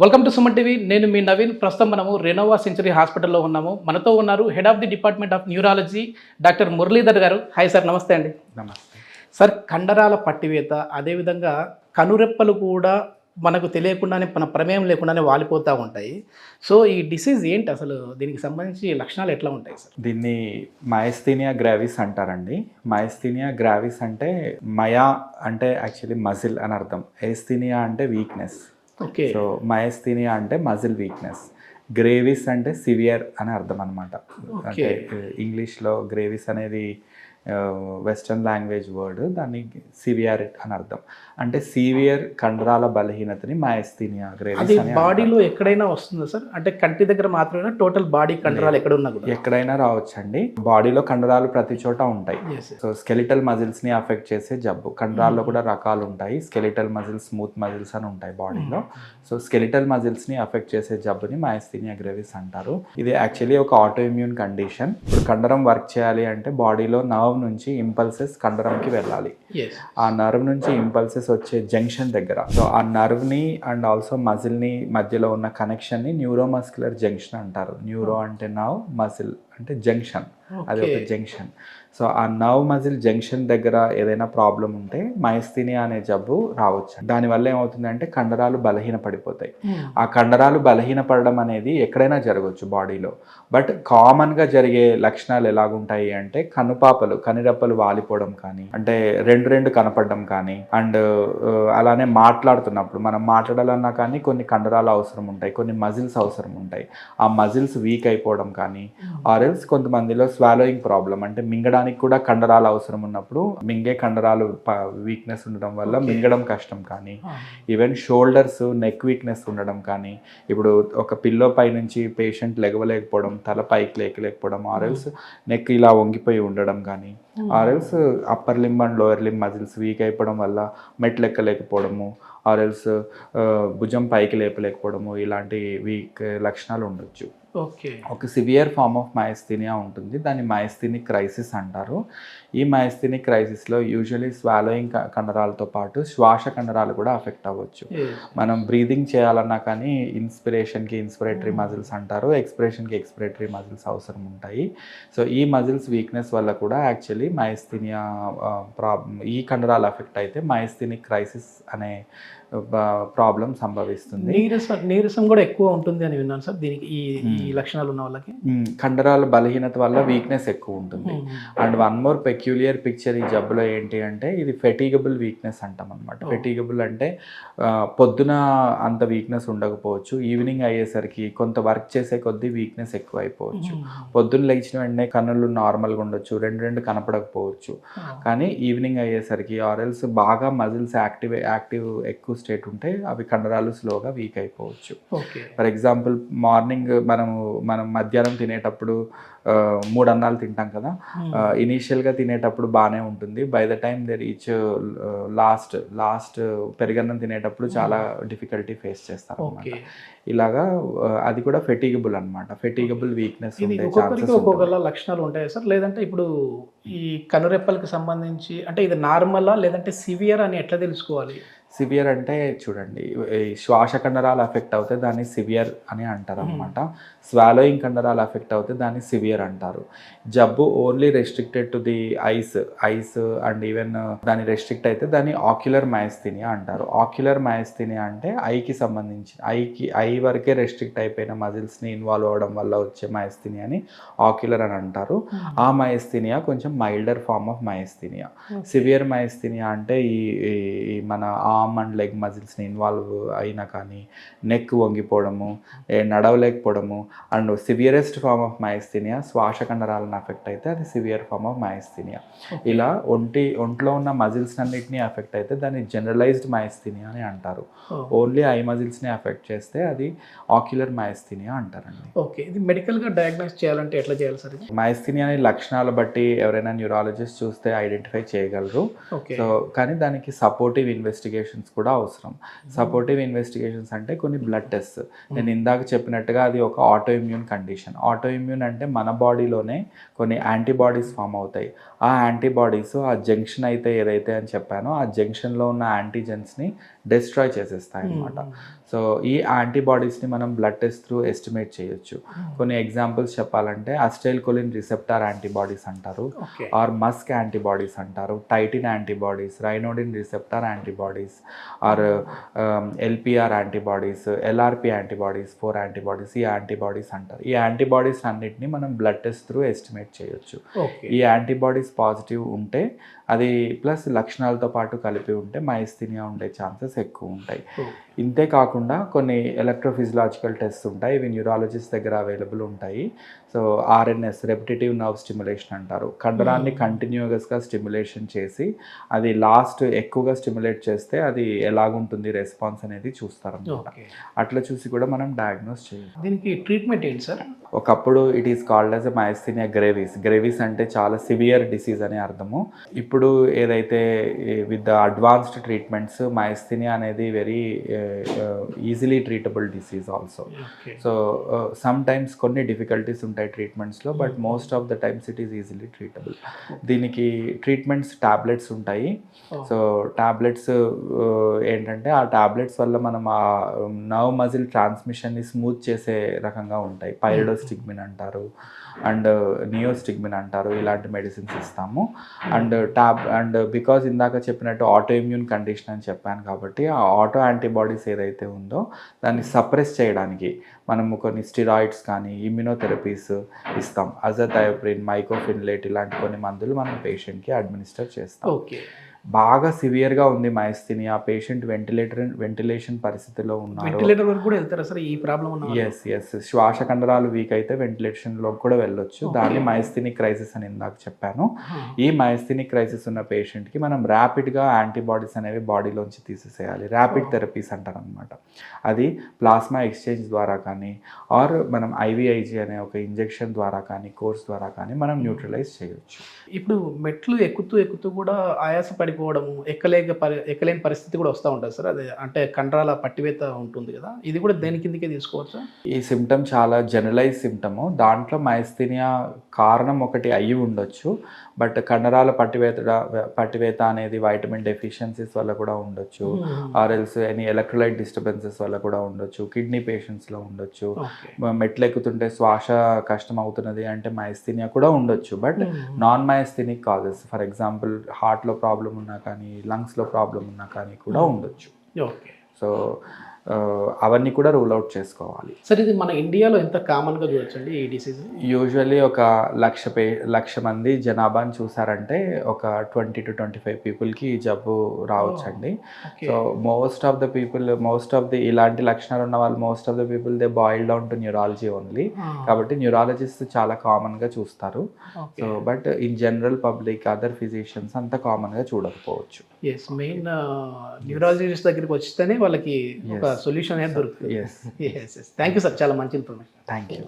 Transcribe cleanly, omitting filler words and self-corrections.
Welcome to Suman TV. నేను మీ నవీన్. ప్రస్తుతం మనము రెనోవా సెంచరీ హాస్పిటల్లో ఉన్నాము. మనతో ఉన్నారు head of the department of neurology doctor Muralidhar గారు. హాయ్ సార్, నమస్తే అండి. నమస్తే. సార్, కండరాల పట్టివేత, అదేవిధంగా కనురెప్పలు కూడా మనకు తెలియకుండానే, మన ప్రమేయం లేకుండానే వాలిపోతూ ఉంటాయి. సో ఈ డిసీజ్ ఏంటి అసలు? దీనికి సంబంధించి లక్షణాలు ఎట్లా ఉంటాయి సార్? దీన్ని మయస్థీనియా గ్రావిస్ అంటారండి. మయస్థీనియా గ్రావిస్ అంటే మయా అంటే యాక్చువల్లీ మజిల్ అని అర్థం. ఎస్థీనియా అంటే వీక్నెస్. ఓకే. సో మయస్థీనియా అంటే మజిల్ వీక్నెస్. గ్రేవిస్ అంటే సివియర్ అని అర్థం అనమాట. అంటే ఇంగ్లీష్లో గ్రేవిస్ అనేది వెస్టర్న్ లాంగ్వేజ్ వర్డ్, దాన్ని సివియర్ అని అర్థం. అంటే సివియర్ కండరాల బలహీనతని మయస్థీనియా గ్రేవిస్ అది అని బాడీలో ఎక్కడైనా వస్తుందా సార్? అంటే కంటి దగ్గర మాత్రమే, టోటల్ బాడీ కండరాలు ఎక్కడ ఉన్నా కూడా? ఎక్కడైనా రావచ్చండి. బాడీలో కండరాలు ప్రతి చోట ఉంటాయి. Yes, yes. So skeletal muscles ని అఫెక్ట్ చేసే జబ్బు. కండరాల్లో కూడా రకాలు ఉంటాయి. స్కెలిటల్ మజిల్స్, స్మూత్ మజిల్స్ అని ఉంటాయి బాడీలో. సో స్కెలిటల్ మజిల్స్ ని అఫెక్ట్ చేసే జబ్బుని మయస్థీనియా గ్రేవిస్ అంటారు. ఇది యాక్చువల్లీ ఒక ఆటో ఇమ్యూన్ కండిషన్. ఇప్పుడు కండరం వర్క్ చేయాలి అంటే బాడీలో నర్వ్ నుంచి ఇంపల్సెస్ కండరంకి వెళ్ళాలి. Yes. ఆ నర్వ్ నుంచి ఇంపల్సెస్ వచ్చే జంక్షన్ దగ్గర, సో ఆ నర్వ్ ని అండ్ ఆల్సో మజిల్ ని మధ్యలో ఉన్న కనెక్షన్ ని న్యూరోమస్క్యులర్ జంక్షన్ అంటారు. న్యూరో అంటే నర్వ్, మజిల్ అంటే జంక్షన్. అది ఒక జంక్షన్. సో ఆ నర్వ్ మజిల్ జంక్షన్ దగ్గర ఏదైనా ప్రాబ్లం ఉంటే మయస్థీనియా అనే జబ్బు రావచ్చు. దానివల్ల ఏమవుతుందంటే కండరాలు బలహీన పడిపోతాయి. ఆ కండరాలు బలహీనపడడం అనేది ఎక్కడైనా జరగవచ్చు బాడీలో. బట్ కామన్గా జరిగే లక్షణాలు ఎలాగుంటాయి అంటే కనుపాపలు, కనిరెప్పలు వాలిపోవడం కానీ, అంటే రెండు కనపడడం కానీ, అండ్ అలానే మాట్లాడుతున్నప్పుడు మనం మాట్లాడాలన్నా కానీ కొన్ని కండరాలు అవసరం ఉంటాయి, కొన్ని మజిల్స్ అవసరం ఉంటాయి. ఆ మజిల్స్ వీక్ అయిపోవడం కానీ, ఆర్ఎల్స్ కొంతమందిలో స్వాలోయింగ్ ప్రాబ్లం, అంటే మింగడానికి కూడా కండరాలు అవసరం ఉన్నప్పుడు మింగే కండరాలు వీక్నెస్ ఉండడం వల్ల మింగడం కష్టం కానీ, ఈవెన్ షోల్డర్స్, నెక్ వీక్నెస్ ఉండడం కానీ, ఇప్పుడు ఒక పిల్లో పై నుంచి పేషెంట్ లెగవలేకపోవడం, తల పైకి లేకపోవడం, ఆర్ఎల్స్ నెక్ ఇలా వంగిపోయి ఉండడం కానీ, ఆర్ఎల్స్ upper limb and lower limb muscles weak అయిపోవడం వల్ల మెట్లు ఎక్కలేకపోవడము, ఆర్ఎల్స్ భుజం పైకి లేపలేకపోవడము, ఇలాంటి వీక్ లక్షణాలు ఉండొచ్చు. ఓకే. ఒక సివియర్ ఫార్మ్ ఆఫ్ మయస్థీనియా ఉంటుంది. దాన్ని మయస్థీనిక్ క్రైసిస్ అంటారు. ఈ మయస్థీనిక్ క్రైసిస్లో యూజువలీ స్వాలోయింగ్ కండరాలతో పాటు శ్వాస కండరాలు కూడా అఫెక్ట్ అవ్వచ్చు. మనం బ్రీదింగ్ చేయాలన్నా కానీ ఇన్స్పిరేషన్కి ఇన్స్పిరేటరీ మజిల్స్ అంటారు, ఎక్స్పిరేషన్కి ఎక్స్పిరేటరీ మజిల్స్ అవసరం ఉంటాయి. సో ఈ మజిల్స్ వీక్నెస్ వల్ల కూడా యాక్చువల్లీ మయస్థీనియా ఈ కండరాలు అఫెక్ట్ అయితే మయస్థీనిక్ క్రైసిస్ అనే ప్రాబ్లం సంభవిస్తుంది. నీరసం కూడా ఎక్కువ ఉంటుంది అని విన్నాను సార్ దీనికి, ఈ లక్షణాలు ఉన్న వాళ్ళకి. కండరాల బలహీనత వల్ల వీక్నెస్ ఎక్కువ ఉంటుంది. And one more peculiar picture ఈ జబ్బులో ఏంటి అంటే ఇది ఫెటిగబుల్ వీక్నెస్ అంటాం అనమాట. ఫెటిగబుల్ అంటే పొద్దున అంత వీక్నెస్ ఉండకపోవచ్చు, ఈవినింగ్ అయ్యేసరికి కొంత వర్క్ చేసే కొద్దీ వీక్నెస్ ఎక్కువ అయిపోవచ్చు. పొద్దున్న లేచిన వెంటనే కన్నులు నార్మల్గా ఉండొచ్చు, రెండు కనపడకపోవచ్చు, కానీ ఈవినింగ్ అయ్యేసరికి ఆర్ఎల్స్ బాగా మజిల్స్ యాక్టివ్ ఎక్కువ స్టేట్ ఉంటే అవి కండరాలు స్లోగా వీక్ అయిపోవచ్చు. ఫర్ ఎగ్జాంపుల్ మార్నింగ్ మనం మధ్యాహ్నం తినేటప్పుడు 3 అన్నాలు తింటాం కదా. ఇనీషియల్గా తినేటప్పుడు బాగానే ఉంటుంది. By the time they reach last పెరుగన్నం తినేటప్పుడు చాలా డిఫికల్టీ ఫేస్ చేస్తారు అన్నమాట. ఇలాగా అది కూడా ఫెటిగబుల్ అనమాట. ఫెటిగబుల్ వీక్నెస్ ఉండే ఛాన్సెస్. ఒక్కొక్క లక్షణాలు ఉంటాయి సార్? లేదంటే ఇప్పుడు ఈ కనురెప్పలకి సంబంధించి అంటే ఇది నార్మలా లేదంటే సివియర్ అని ఎట్లా తెలుసుకోవాలి? సివియర్ అంటే చూడండి, ఈ శ్వాస కండరాలు అఫెక్ట్ అవుతే దాన్ని సివియర్ అని అంటారు అనమాట. స్వాలోయింగ్ కండరాలు అఫెక్ట్ అవుతే దాన్ని సివియర్ అంటారు. జబ్బు only restricted to the ice and even దాన్ని రెస్ట్రిక్ట్ అయితే దాన్ని ఆక్యులర్ మయస్థీనియా అంటారు. ఆక్యులర్ మయస్థీనియా అంటే ఐకి సంబంధించి ఐ వరకే రెస్ట్రిక్ట్ అయిపోయిన మజిల్స్ని ఇన్వాల్వ్ అవ్వడం వల్ల వచ్చే మయస్థీనియాని ఆక్యులర్ అని అంటారు. ఆ మయస్థీనియా కొంచెం మైల్డర్ ఫార్మ్ ఆఫ్ మయస్థీనియా. సివియర్ మయస్థీనియా అంటే ఈ మన ఆర్మ్ అండ్ లెగ్ మజిల్స్ని ఇన్వాల్వ్ అయినా కానీ, నెక్ వంగిపోవడము, నడవలేకపోవడము, అండ్ సివియరెస్ట్ ఫార్మ్ ఆఫ్ మయస్థీనియా శ్వాస కండరాలను అఫెక్ట్ అయితే అది సివియర్ ఫార్మ్ ఆఫ్ మయస్థీనియా. ఇలా ఒంట్లో ఉన్న మజిల్స్ అన్నిటినీ అఫెక్ట్ అయితే దాన్ని జనరలైజ్డ్ మయస్థీనియా అని అంటారు. ఓన్లీ ఐ మజిల్స్ని అఫెక్ట్ చేస్తే అది ఆక్యులర్ మయస్థీనియా అంటారండి. ఓకే. ఇది మెడికల్గా డయాగ్నోస్ చేయాలంటే ఎట్లా చేయాలి సార్? మయస్థీనియా అనే లక్షణాలు బట్టి ఎవరైనా న్యూరాలజిస్ట్ చూస్తే ఐడెంటిఫై చేయగలరు. సో కానీ దానికి సపోర్టివ్ ఇన్వెస్టిగేషన్ ఇన్వెస్టిగేషన్స్ కూడా అవసరం. సపోర్టివ్ ఇన్వెస్టిగేషన్స్ అంటే కొన్ని బ్లడ్ టెస్ట్. నేను ఇందాక చెప్పినట్టుగా అది ఒక auto immune condition. Auto immune అంటే మన బాడీలోనే కొన్ని యాంటీబాడీస్ ఫామ్ అవుతాయి. ఆ యాంటీబాడీస్ ఆ జంక్షన్ అయితే ఏదైతే అని చెప్పానో ఆ జంక్షన్లో ఉన్న యాంటీజెన్స్ని డిస్ట్రాయ్ చేసేస్తాయి అన్నమాట. సో ఈ యాంటీబాడీస్ని మనం బ్లడ్ టెస్ట్ త్రూ ఎస్టిమేట్ చేయొచ్చు. కొన్ని ఎగ్జాంపుల్స్ చెప్పాలంటే అస్టైల్కోలిన్ రిసెప్టార్ యాంటీబాడీస్ అంటారు, ఆర్ మస్క్ యాంటీబాడీస్ అంటారు, titin antibodies, ryanodine receptor antibodies, or LPR antibodies, LRP antibodies, 4 antibodies, ఈ యాంటీబాడీస్ అంటారు. ఈ యాంటీబాడీస్ అన్నిటిని మనం బ్లడ్ టెస్ట్ త్రూ ఎస్టిమేట్ చేయొచ్చు. ఈ యాంటీబాడీస్ పాజిటివ్ ఉంటే అది ప్లస్ లక్షణాలతో పాటు కలిపి ఉంటే మైస్థీనియా ఉండే ఛాన్సెస్ ఎక్కువ ఉంటాయి. ఇంతే కాకుండా కొన్ని ఎలక్ట్రోఫిజియలాజికల్ టెస్ట్ ఉంటాయి, ఇవి న్యూరాలజిస్ట్ దగ్గర అవైలబుల్ ఉంటాయి. So RNS, repetitive nerve stimulation అంటారు. కండరాన్ని కంటిన్యూస్గా స్టిమ్యులేషన్ చేసి అది లాస్ట్ ఎక్కువగా స్టిమ్యులేట్ చేస్తే అది ఎలాగుంటుంది రెస్పాన్స్ అనేది చూస్తారన్నమాట. అట్లా చూసి కూడా మనం డయాగ్నోస్ చేయాలి. దీనికి ట్రీట్మెంట్ ఏంటి సార్? ఒకప్పుడు it is called as a myasthenia gravis. Gravis అంటే చాలా సివియర్ డిసీజ్ అని అర్థము. ఇప్పుడు ఏదైతే with the advanced treatments myasthenia అనేది very easily treatable disease also. So sometimes కొన్ని డిఫికల్టీస్ ఉంటాయి ట్రీట్మెంట్స్లో, but most of the times it is easily treatable. దీనికి ట్రీట్మెంట్స్ టాబ్లెట్స్ ఉంటాయి. సో టాబ్లెట్స్ ఏంటంటే ఆ టాబ్లెట్స్ వల్ల మనం ఆ నర్వ్ మజిల్ ట్రాన్స్మిషన్ని స్మూత్ చేసే రకంగా ఉంటాయి. పైరిడోస్టిగ్మిన్ అంటారు అండ్ నియోస్టిగ్మిన్ అంటారు. ఇలాంటి మెడిసిన్స్ ఇస్తాము. అండ్ బికాజ్ ఇందాక చెప్పినట్టు ఆటో ఇమ్యూన్ కండిషన్ అని చెప్పాను కాబట్టి ఆ ఆటో యాంటీబాడీస్ ఏదైతే ఉందో దాన్ని సప్రెస్ చేయడానికి మనము కొన్ని స్టిరాయిడ్స్ కానీ ఇమ్యూనోథెరపీస్ ఇస్తాం. అజథయోప్రిన్, మైకోఫిన్లేట్ ఇలాంటి కొన్ని మందులు మనం పేషెంట్కి అడ్మినిస్టర్ చేస్తాం. బాగా సివియర్గా ఉంది మైస్థీనియా, పేషెంట్ వెంటిలేషన్ పరిస్థితిలో ఉన్నారు. ఎస్ శ్వాస కండరాలు వీక్ అయితే వెంటిలేషన్లో కూడా వెళ్ళొచ్చు. దాన్ని మైస్థీనిక్ క్రైసిస్ అని ఇందాక చెప్పాను. ఈ మైస్థీనిక్ క్రైసిస్ ఉన్న పేషెంట్కి మనం ర్యాపిడ్గా యాంటీబాడీస్ అనేవి బాడీలోంచి తీసేసేయాలి. ర్యాపిడ్ థెరపీస్ అంటారు అనమాట. అది ప్లాస్మా ఎక్స్చేంజ్ ద్వారా కానీ ఆర్ మనం ఐవిఐజీ అనే ఒక ఇంజెక్షన్ ద్వారా కానీ కోర్స్ ద్వారా కానీ మనం న్యూట్రలైజ్ చేయొచ్చు. ఇప్పుడు మెట్లు ఎక్కుతూ కూడా ఆయాస పడిపోవడము, ఎక్కలేని పరిస్థితి కూడా వస్తూ ఉంటుంది సార్. అదే అంటే కండరాల పట్టివేత ఉంటుంది కదా, ఇది కూడా దేని కిందకే తీసుకోవచ్చా? ఈ సిమ్టమ్ చాలా జనరలైజ్ సిమ్టము. దాంట్లో మైస్థీనియా కారణం ఒకటి అయ్యి ఉండొచ్చు, బట్ కండరాల పట్టివేత అనేది వైటమిన్ డెఫిషియన్సీస్ వల్ల కూడా ఉండొచ్చు, ఆర్ఎల్స్ ఎనీ ఎలక్ట్రోలైట్ డిస్టర్బెన్సెస్ వల్ల కూడా ఉండొచ్చు, కిడ్నీ పేషెంట్స్లో ఉండొచ్చు. మెట్లు ఎక్కుతుంటే శ్వాస కష్టం అవుతున్నది అంటే మైస్థీనియా కూడా ఉండొచ్చు. But non myasthenic causes, for example హార్ట్లో ప్రాబ్లం ఉన్నా కానీ లంగ్స్లో ప్రాబ్లం ఉన్నా కానీ కూడా ఉండొచ్చు. సో అవన్నీ కూడా రూల్ అవుట్ చేసుకోవాలి. సార్ ఇది మన ఇండియాలో ఎంత కామన్గా చూడొచ్చండి ఈ డిసీజ్? యూజువల్లీ ఒక 1,00,000 మంది జనాభాని చూసారంటే ఒక 20 to 25 పీపుల్కి ఈ జబ్బు రావచ్చండి. సో మోస్ట్ ఆఫ్ ది ఇలాంటి లక్షణాలు ఉన్న వాళ్ళు most of the people they boil down to neurology only. కాబట్టి న్యూరాలజిస్ట్ చాలా కామన్గా చూస్తారు. So but in general public other physicians అంత కామన్గా చూడకపోవచ్చు. ఎస్, మెయిన్ న్యూరాలజిస్ట్ దగ్గరికి వస్తేనే వాళ్ళకి ఒక సొల్యూషన్ అనేది దొరుకుతుంది. థ్యాంక్ యూ సార్, చాలా మంచి ఇన్ఫర్మేషన్. Thank you.